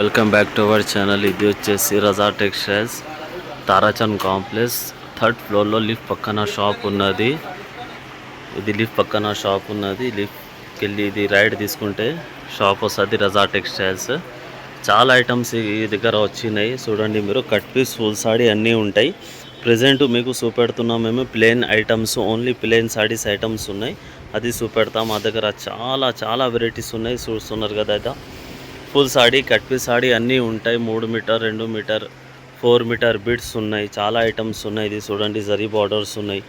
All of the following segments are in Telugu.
Welcome back to our channel. ఇది వచ్చేసి రజా టెక్స్టైల్స్ తారాచంద్ కాంప్లెక్స్ థర్డ్ ఫ్లోర్లో లిఫ్ట్ పక్కన షాప్ ఉన్నది. లిఫ్ట్కి వెళ్ళి ఇది రైట్ తీసుకుంటే షాప్ వస్తుంది రజా టెక్స్టైల్స్. చాలా ఐటమ్స్ ఈ దగ్గర వచ్చినాయి చూడండి మీరు. కట్ పీస్ ఫుల్ సాడీ అన్నీ ఉంటాయి. ప్రజెంట్ మీకు చూపెడుతున్నాం మేము plain items, only plain సాడీస్ items ఉన్నాయి. అది చూపెడతాం. మా దగ్గర చాలా చాలా వెరైటీస్ ఉన్నాయి. చూస్తున్నారు కదా. అయితే full sari, cut piece sari అన్నీ ఉంటాయి. 3 మీటర్, 2 మీటర్, 4 మీటర్ బిడ్స్ ఉన్నాయి. చాలా ఐటమ్స్ ఉన్నాయి. ఇది చూడండి, జరీ బార్డర్స్ ఉన్నాయి.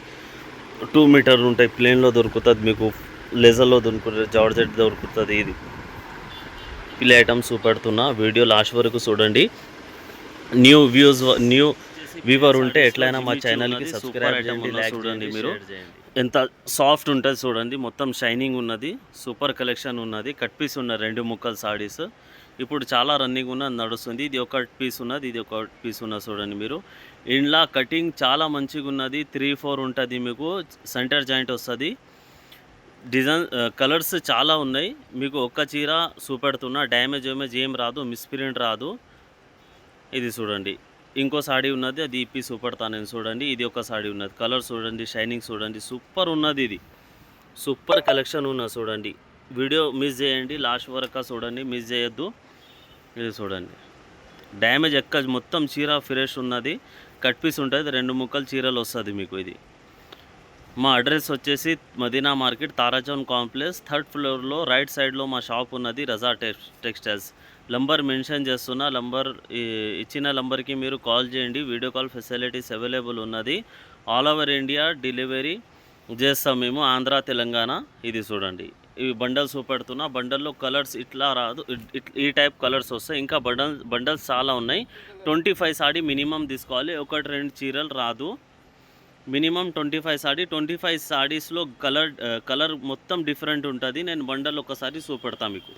2 మీటర్ ఉంటాయి. ప్లేన్లో దొరుకుతుంది మీకు, లెజర్లో దొరుకుతుంది, జార్జెట్ దొరుకుతుంది. ఇది పిల్లే ఐటమ్స్ చూపెడుతున్నా. వీడియో లాస్ట్ వరకు చూడండి. న్యూ వ్యూవర్ ఉంటే ఎట్లయినా మా ఛానల్కి సబ్స్క్రైబ్ చేయండి, లైక్ చేయండి. మీరు ఎంత సాఫ్ట్ ఉంటుంది చూడండి. మొత్తం షైనింగ్ ఉన్నది. సూపర్ కలెక్షన్ ఉన్నది. కట్ పీస్ ఉన్న 2 ముక్కలు సాడీస్ ఇప్పుడు చాలా రన్నింగ్ ఉన్నది, నడుస్తుంది. ఇది ఒక పీస్ ఉన్నది, ఇది ఒక పీస్ ఉన్నది చూడండి మీరు. ఇంట్లో కటింగ్ చాలా మంచిగా ఉన్నది. 3-4 ఉంటుంది మీకు. సెంటర్ జాయింట్ వస్తుంది. డిజైన్ కలర్స్ చాలా ఉన్నాయి. మీకు ఒక్క చీర చూపెడుతున్నా. డ్యామేజ్ ఏం రాదు, మిస్ప్రింట్ రాదు. ఇది చూడండి, ఇంకో సాడీ ఉన్నది, అది ఇప్పి చూపెడతాను నేను చూడండి. ఇది ఒక సాడీ ఉన్నది. కలర్ చూడండి, షైనింగ్ చూడండి, సూపర్ ఉన్నది. ఇది సూపర్ కలెక్షన్ ఉన్నది చూడండి. వీడియో మిస్ చేయండి, లాస్ట్ వరకు చూడండి, మిస్ చేయొద్దు. ఇది చూడండి, డ్యామేజ్ మొత్తం చీర ఫ్రెష్ ఉన్నది. కట్ పీస్ ఉంటుంది, 2 ముక్కలు చీరలు వస్తుంది మీకు. ఇది మా అడ్రస్ వచ్చేసి Madina market, Tarachand complex, third ఫ్లోర్లో రైట్ సైడ్లో మా షాప్ ఉన్నది, రజా టెక్స్టైల్స్. నంబర్ మెన్షన్ చేస్తున్నా. ఇచ్చిన నంబర్కి మీరు కాల్ చేయండి. వీడియో కాల్ ఫెసిలిటీస్ అవైలబుల్ ఉన్నది. ఆల్ ఓవర్ ఇండియా డెలివరీ చేస్తాం మేము, ఆంధ్ర, తెలంగాణ. ఇది చూడండి, ఇవి బండల్స్ చూపెడుతున్నా. బండల్లో కలర్స్ ఇట్లా రాదు, ఈ టైప్ కలర్స్ వస్తాయి. ఇంకా బండల్స్ చాలా ఉన్నాయి. 25 సాడీ మినిమం తీసుకోవాలి. 1-2 చీరలు రాదు. మినిమం 25 సాడీ. 25 సాడీస్లో కలర్ మొత్తం డిఫరెంట్ ఉంటుంది. నేను బండల్ ఒకసారి చూపెడతాను మీకు.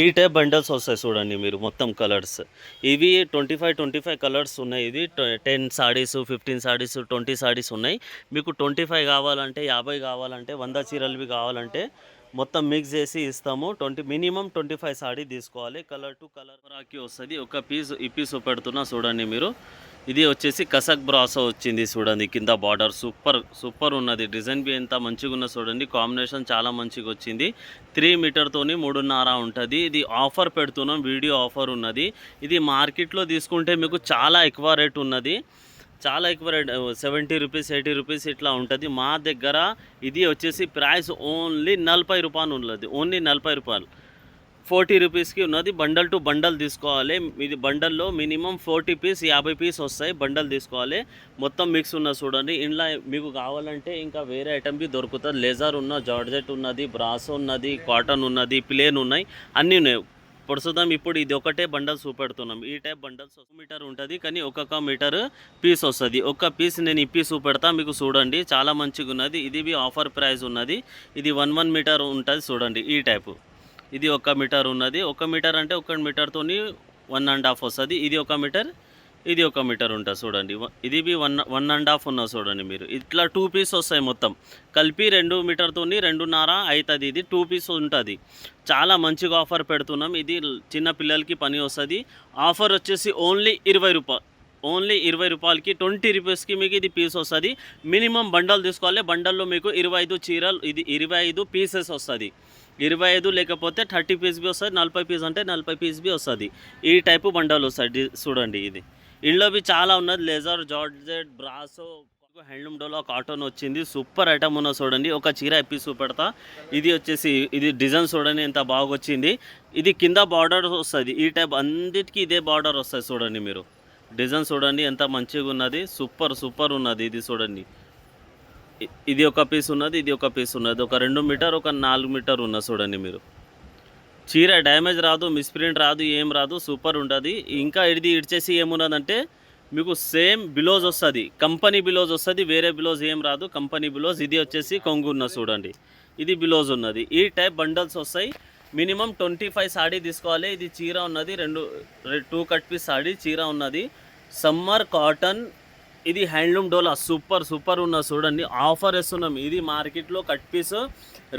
ఈ టైప్ బండల్స్ వస్తాయి చూడండి మీరు, మొత్తం కలర్స్. ఇవి 25 కలర్స్ ఉన్నాయి. ఇది 10 సాడీస్, 15 సాడీస్, 20 సాడీస్ ఉన్నాయి. మీకు 25 కావాలంటే, 50 కావాలంటే, 100 చీరలవి కావాలంటే మొత్తం మిక్స్ చేసి ఇస్తాము. మినిమం 25 సాడీ తీసుకోవాలి. కలర్ టు కలర్ రాకి వస్తుంది. ఒక పీస్ ఈ పీస్ పెడుతున్నా చూడండి మీరు. ఇది వచ్చేసి కసక్ బ్రాసో వచ్చింది చూడండి. కింద బార్డర్ సూపర్ ఉన్నది. డిజైన్ బి ఎంత మంచిగా ఉన్న చూడండి. కాంబినేషన్ చాలా మంచిగా వచ్చింది. 3 మీటర్తోని 3.5 ఉంటుంది. ఇది ఆఫర్ పెడుతున్నాం, వీడియో ఆఫర్ ఉన్నది. ఇది మార్కెట్లో తీసుకుంటే మీకు చాలా ఎక్కువ రేట్ ఉన్నది. చాలా ఎక్కువ రేట్, 70 రూపీస్, 80 రూపీస్ ఇట్లా ఉంటుంది. మా దగ్గర ఇది వచ్చేసి ప్రైస్ ఓన్లీ 40 రూపాయలు ఉన్నది. ఓన్లీ 40 రూపాయలు. 40 రూపీస్కి ఉన్నది. బండల్ టు బండల్ తీసుకోవాలి. ఇది బండల్లో మినిమం 40 పీస్, 50 పీస్ వస్తాయి. బండల్ తీసుకోవాలి. మొత్తం మిక్స్ ఉన్నది చూడండి. ఇంట్లో మీకు కావాలంటే ఇంకా వేరే ఐటమ్ బి దొరుకుతుంది. లెజర్ ఉన్న, జార్జెట్ ఉన్నది, బ్రాసో ఉన్నది, కాటన్ ఉన్నది, ప్లేన్ ఉన్నాయి, అన్నీ ఉన్నాయి. ప్రస్తుతం ఇప్పుడు ఇది ఒకటే బండల్ చూపెడుతున్నాం. ఈ టైప్ బండల్స్ 1 మీటర్ ఉంటుంది, కానీ ఒక్కొక్క మీటర్ పీస్ వస్తుంది. ఒక్క పీస్ నేను ఇప్పి చూపెడతా మీకు చూడండి. చాలా మంచిగా ఉన్నది. ఇది బి ఆఫర్ ప్రైస్ ఉన్నది. ఇది 1 మీటర్ ఉంటుంది చూడండి. ఈ టైపు ఇది 1 మీటర్ ఉన్నది. 1 మీటర్ అంటే 1 మీటర్తోని 1.5 వస్తుంది. ఇది 1 మీటర్, ఇది 1 మీటర్ ఉంటుంది చూడండి. ఇది బి 1.5 ఉన్నది చూడండి మీరు. ఇట్లా 2 పీస్ వస్తాయి మొత్తం కలిపి. 2 మీటర్తోని 2.5 అవుతుంది. ఇది 2 పీస్ ఉంటుంది. చాలా మంచిగా ఆఫర్ పెడుతున్నాం. ఇది చిన్న పిల్లలకి పని వస్తుంది. ఆఫర్ వచ్చేసి ఓన్లీ 20 రూపాయలు. ఓన్లీ 20 రూపాయలకి 20 రూపీస్కి మీకు ఇది పీస్ వస్తుంది. మినిమం బండల్ తీసుకోవాలి. బండల్లో మీకు 25 చీరలు, ఇది 25 పీసెస్ వస్తుంది. 25 లేకపోతే 30 పీస్ బి వస్తుంది. 40 పీస్ అంటే 40 పీస్ బి వస్తుంది. ఈ టైపు బండల్ వస్తుంది చూడండి. ఇది ఇంట్లో బి చాలా ఉన్నది. లెజర్, జార్జెట్, బ్రాసో, హ్యాండ్లూమ్ డోలా, కాటన్ వచ్చింది. సూపర్ ఐటమ్ ఉన్నది చూడండి. ఒక చీర ఎప్పి చూపెడతా. ఇది వచ్చేసి ఇది డిజైన్ చూడండి ఎంత బాగా వచ్చింది. ఇది కింద బార్డర్ వస్తుంది. ఈ టైప్ అన్నిటికీ ఇదే బార్డర్ వస్తుంది చూడండి మీరు. డిజైన్ చూడండి ఎంత మంచిగా ఉన్నది. సూపర్ ఉన్నది. ఇది చూడండి, ఇది ఒక పీస్ ఉన్నది, ఇది ఒక పీస్ ఉన్నది. ఒక 2 మీటర్, ఒక 4 మీటర్ ఉన్నది చూడండి మీరు. చీర డ్యామేజ్ రాదు, మిస్ప్రింట్ రాదు, ఏం రాదు, సూపర్ ఉంటుంది. ఇంకా ఇది ఇడ్చేసి ఏమున్నదంటే మీకు సేమ్ బిలోజ్ వస్తుంది. కంపెనీ బిలోజ్ వస్తుంది, వేరే బిలోజ్ ఏం రాదు, కంపెనీ బిలోజ్. ఇది వచ్చేసి కొంగు ఉన్నది చూడండి. ఇది బిలోజ్ ఉన్నది. ఈ టైప్ బండల్స్ వస్తాయి. మినిమం 25 సాడీ తీసుకోవాలి. ఇది చీర ఉన్నది, 2 కట్ పీస్ సాడీ చీర ఉన్నది. సమ్మర్ కాటన్ ఇది హ్యాండ్లూమ్ డోలా సూపర్ ఉన్నది చూడండి. ఆఫర్ వేస్తున్నాం. ఇది మార్కెట్లో కట్ పీస్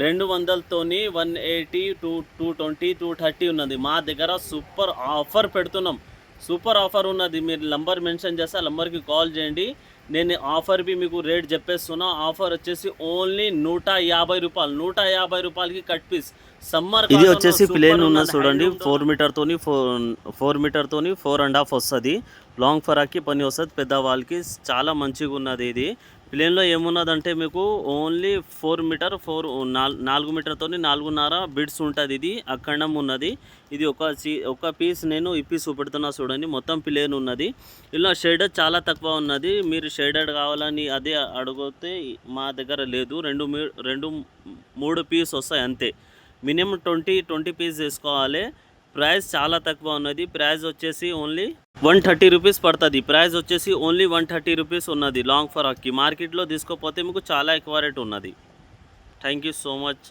200తోని 180, 220, 230 ఉన్నది. మా దగ్గర సూపర్ ఆఫర్ పెడుతున్నాం. సూపర్ ఆఫర్ ఉన్నది. మీరు నంబర్ మెన్షన్ చేస్తే ఆ నంబర్కి కాల్ చేయండి. నేను ఆఫర్ బి మీకు రేట్ చెప్పేస్తున్నా. ఆఫర్ వచ్చేసి ఓన్లీ 150 రూపాయలు. 150 రూపాయలకి కట్ పీస్. సమ్మర్ ఇది వచ్చేసి ప్లేన్ ఉన్నది చూడండి. 4 మీటర్తోని 4.5 వస్తుంది. లాంగ్ ఫరాక్కి పని వస్తుంది. పెద్దవాళ్ళకి చాలా మంచిగా ఉన్నది. ఇది ప్లేన్లో ఏమున్నదంటే మీకు ఓన్లీ 4 మీటర్తోని 4.5 బిడ్స్ ఉంటుంది. ఇది అఖండం ఉన్నది. ఇది ఒక పీస్ నేను ఇప్పి చూపెడుతున్నా చూడండి. మొత్తం ప్లేన్ ఉన్నది. ఇలా షేడెడ్ చాలా తక్కువ ఉన్నది. మీరు షేడెడ్ కావాలని అదే అడిగితే మా దగ్గర లేదు. 2-3 పీస్ వస్తాయి అంతే. మినిమం 20 పీస్ తీసుకోవాలి. ప్రైస్ చాలా తక్కువ ఉన్నది. ప్రైస్ వచ్చేసి ఓన్లీ 130 రూపీస్ పడుతుంది. ప్రైస్ వచ్చేసి ఓన్లీ 130 రూపీస్ ఉన్నది లాంగ్ ఫరాక్కి. మార్కెట్లో తీసుకోకపోతే మీకు చాలా ఎక్కువ రేట్ ఉన్నది. Thank you so much.